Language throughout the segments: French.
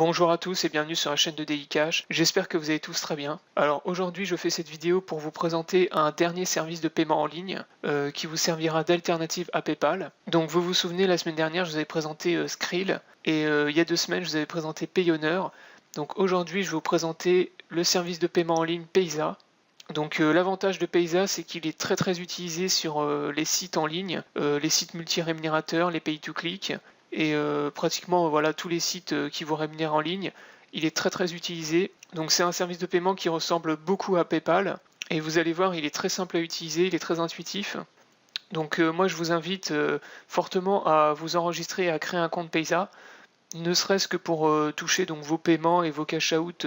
Bonjour à tous et bienvenue sur la chaîne de Daily Cash, j'espère que vous allez tous très bien. Alors aujourd'hui je fais cette vidéo pour vous présenter un dernier service de paiement en ligne qui vous servira d'alternative à PayPal. Donc vous vous souvenez, la semaine dernière je vous avais présenté Skrill et il y a 2 semaines je vous avais présenté Payoneer. Donc aujourd'hui je vais vous présenter le service de paiement en ligne Payza. Donc l'avantage de Payza, c'est qu'il est très utilisé sur les sites en ligne, les sites multi-rémunérateurs, les pay-to-click, et pratiquement voilà tous les sites qui vous rémunèrent en ligne. Il est très utilisé. Donc c'est un service de paiement qui ressemble beaucoup à PayPal, et vous allez voir, il est très simple à utiliser, il est très intuitif. Donc moi je vous invite fortement à vous enregistrer et à créer un compte Payza, ne serait-ce que pour toucher donc vos paiements et vos cash-out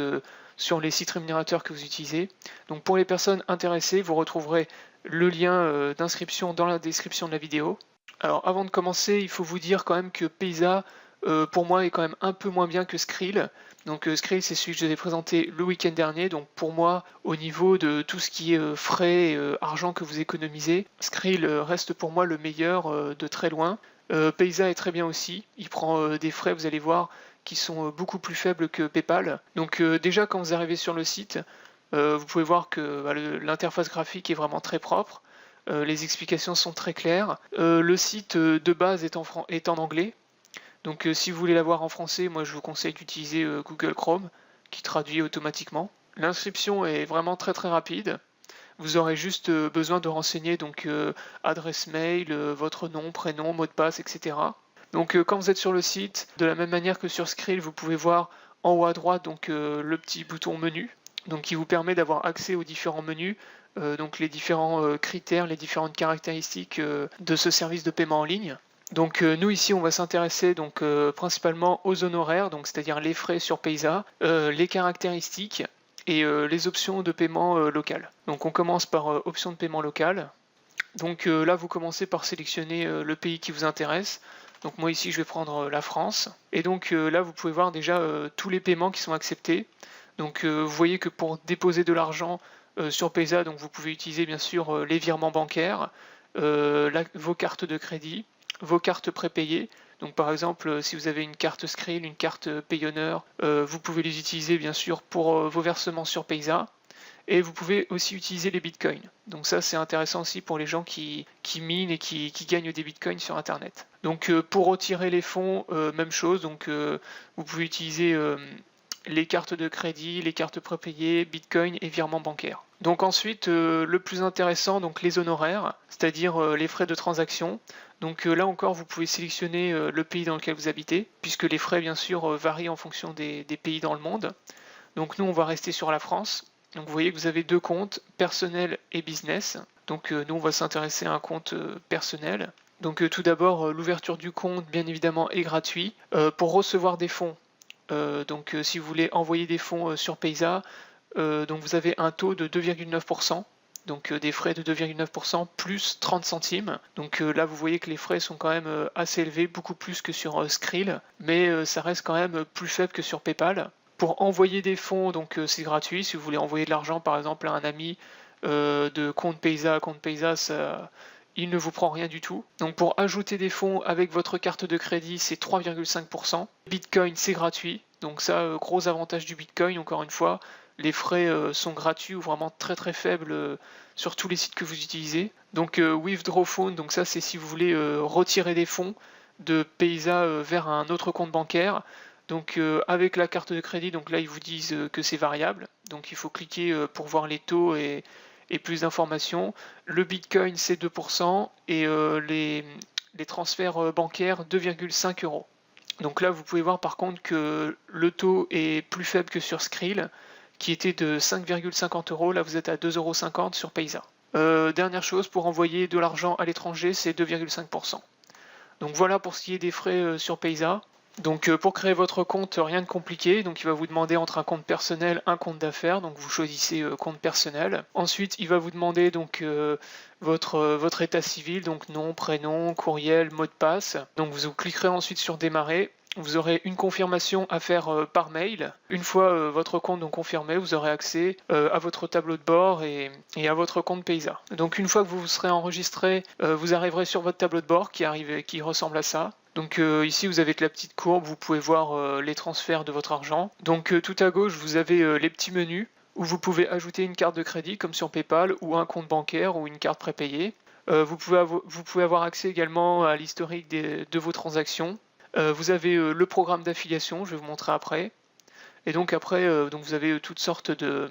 sur les sites rémunérateurs que vous utilisez. Donc pour les personnes intéressées, vous retrouverez le lien d'inscription dans la description de la vidéo. Alors avant de commencer, il faut vous dire quand même que Payza, pour moi, est quand même un peu moins bien que Skrill. Donc Skrill, c'est celui que je vous ai présenté le week-end dernier. Donc pour moi, au niveau de tout ce qui est frais et argent que vous économisez, Skrill reste pour moi le meilleur de très loin. Payza est très bien aussi. Il prend des frais, vous allez voir, qui sont beaucoup plus faibles que PayPal. Donc déjà, quand vous arrivez sur le site, vous pouvez voir que l'interface graphique est vraiment très propre. Les explications sont très claires. Le site de base est en anglais. Donc si vous voulez l'avoir en français, moi je vous conseille d'utiliser Google Chrome, qui traduit automatiquement. L'inscription est vraiment très rapide. Vous aurez juste besoin de renseigner donc adresse mail, votre nom, prénom, mot de passe, etc. Donc quand vous êtes sur le site, de la même manière que sur Skrill, vous pouvez voir en haut à droite donc le petit bouton menu, donc qui vous permet d'avoir accès aux différents menus, donc les différents critères, les différentes caractéristiques de ce service de paiement en ligne. Donc nous ici on va s'intéresser donc principalement aux honoraires, donc c'est-à-dire les frais sur Payza, les caractéristiques et les options de paiement local. Donc on commence par option de paiement local. Donc là vous commencez par sélectionner le pays qui vous intéresse. Donc moi ici je vais prendre la France. Et donc là vous pouvez voir déjà tous les paiements qui sont acceptés. Donc vous voyez que pour déposer de l'argent sur Payza, donc vous pouvez utiliser bien sûr les virements bancaires, vos cartes de crédit, vos cartes prépayées. Donc par exemple, si vous avez une carte Skrill, une carte Payoneer, vous pouvez les utiliser bien sûr pour vos versements sur Payza. Et vous pouvez aussi utiliser les bitcoins. Donc ça c'est intéressant aussi pour les gens qui minent et qui gagnent des bitcoins sur internet. Donc pour retirer les fonds, même chose, donc vous pouvez utiliser les cartes de crédit, les cartes prépayées, bitcoin et virements bancaires. Donc ensuite, le plus intéressant, donc les honoraires, c'est-à-dire les frais de transaction. Donc là encore, vous pouvez sélectionner le pays dans lequel vous habitez, puisque les frais, bien sûr, varient en fonction des pays dans le monde. Donc nous, on va rester sur la France. Donc vous voyez que vous avez 2 comptes, personnel et business. Donc nous, on va s'intéresser à un compte personnel. Donc tout d'abord, l'ouverture du compte, bien évidemment, est gratuite. Pour recevoir des fonds, donc si vous voulez envoyer des fonds sur Payza, donc vous avez un taux de 2,9%, donc des frais de 2,9% plus 30 centimes. Donc là vous voyez que les frais sont quand même assez élevés, beaucoup plus que sur Skrill, mais ça reste quand même plus faible que sur PayPal. Pour envoyer des fonds, donc c'est gratuit. Si vous voulez envoyer de l'argent par exemple à un ami de compte Payza à compte Payza, il ne vous prend rien du tout. Donc pour ajouter des fonds avec votre carte de crédit, c'est 3,5%. Bitcoin, c'est gratuit. Donc ça, gros avantage du Bitcoin, encore une fois. Les frais sont gratuits ou vraiment très faibles sur tous les sites que vous utilisez. Donc Withdraw Phone, donc ça c'est si vous voulez retirer des fonds de Payza vers un autre compte bancaire. Donc avec la carte de crédit, donc là ils vous disent que c'est variable. Donc il faut cliquer pour voir les taux et plus d'informations. Le Bitcoin c'est 2% et les transferts bancaires 2,5 euros. Donc là vous pouvez voir par contre que le taux est plus faible que sur Skrill, qui était de 5,50 euros. Là vous êtes à 2,50 euros sur Payza. Dernière chose, pour envoyer de l'argent à l'étranger, c'est 2,5%. Donc voilà pour ce qui est des frais sur Payza. Donc pour créer votre compte, rien de compliqué, donc il va vous demander entre un compte personnel, un compte d'affaires, donc vous choisissez compte personnel. Ensuite il va vous demander donc votre état civil, donc nom, prénom, courriel, mot de passe. Donc vous cliquerez ensuite sur démarrer. Vous aurez une confirmation à faire par mail. Une fois votre compte donc confirmé, vous aurez accès à votre tableau de bord et à votre compte Payza. Donc une fois que vous vous serez enregistré, vous arriverez sur votre tableau de bord qui ressemble à ça. Donc ici vous avez la petite courbe, vous pouvez voir les transferts de votre argent. Donc tout à gauche vous avez les petits menus où vous pouvez ajouter une carte de crédit comme sur PayPal ou un compte bancaire ou une carte prépayée. Vous pouvez avoir accès également à l'historique de vos transactions. Vous avez le programme d'affiliation, je vais vous montrer après. Et donc après, donc vous avez toutes sortes de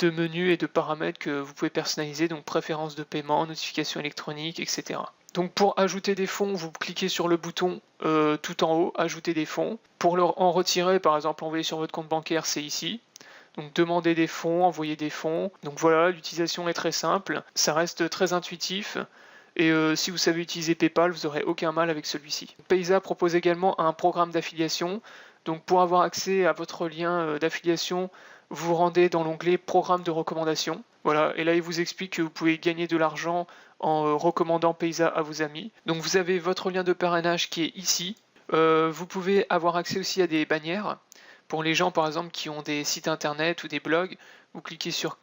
menus et de paramètres que vous pouvez personnaliser, donc préférences de paiement, notifications électroniques, etc. Donc pour ajouter des fonds, vous cliquez sur le bouton tout en haut, ajouter des fonds. Pour en retirer, par exemple, envoyer sur votre compte bancaire, c'est ici. Donc demander des fonds, envoyer des fonds. Donc voilà, l'utilisation est très simple, ça reste très intuitif. Et si vous savez utiliser PayPal, vous n'aurez aucun mal avec celui-ci. Payza propose également un programme d'affiliation. Donc pour avoir accès à votre lien d'affiliation, vous vous rendez dans l'onglet Programme de recommandation. Voilà, et là il vous explique que vous pouvez gagner de l'argent en recommandant Payza à vos amis. Donc vous avez votre lien de parrainage qui est ici. Vous pouvez avoir accès aussi à des bannières. Pour les gens par exemple qui ont des sites internet ou des blogs, vous cliquez sur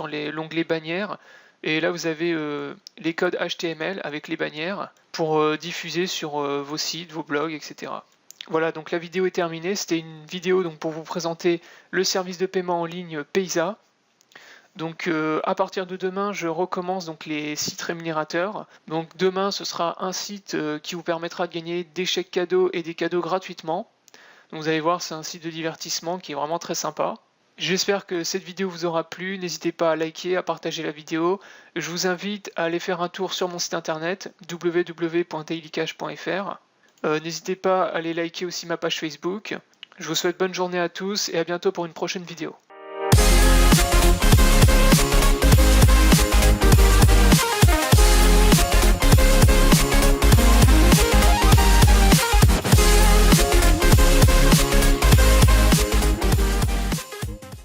l'onglet bannières et là vous avez les codes HTML avec les bannières pour diffuser sur vos sites, vos blogs, etc. Voilà, donc la vidéo est terminée. C'était une vidéo donc, pour vous présenter le service de paiement en ligne Payza. Donc à partir de demain, je recommence donc les sites rémunérateurs. Donc demain, ce sera un site qui vous permettra de gagner des chèques cadeaux et des cadeaux gratuitement. Donc vous allez voir, c'est un site de divertissement qui est vraiment très sympa. J'espère que cette vidéo vous aura plu. N'hésitez pas à liker, à partager la vidéo. Je vous invite à aller faire un tour sur mon site internet www.dailycash.fr. N'hésitez pas à aller liker aussi ma page Facebook. Je vous souhaite bonne journée à tous et à bientôt pour une prochaine vidéo.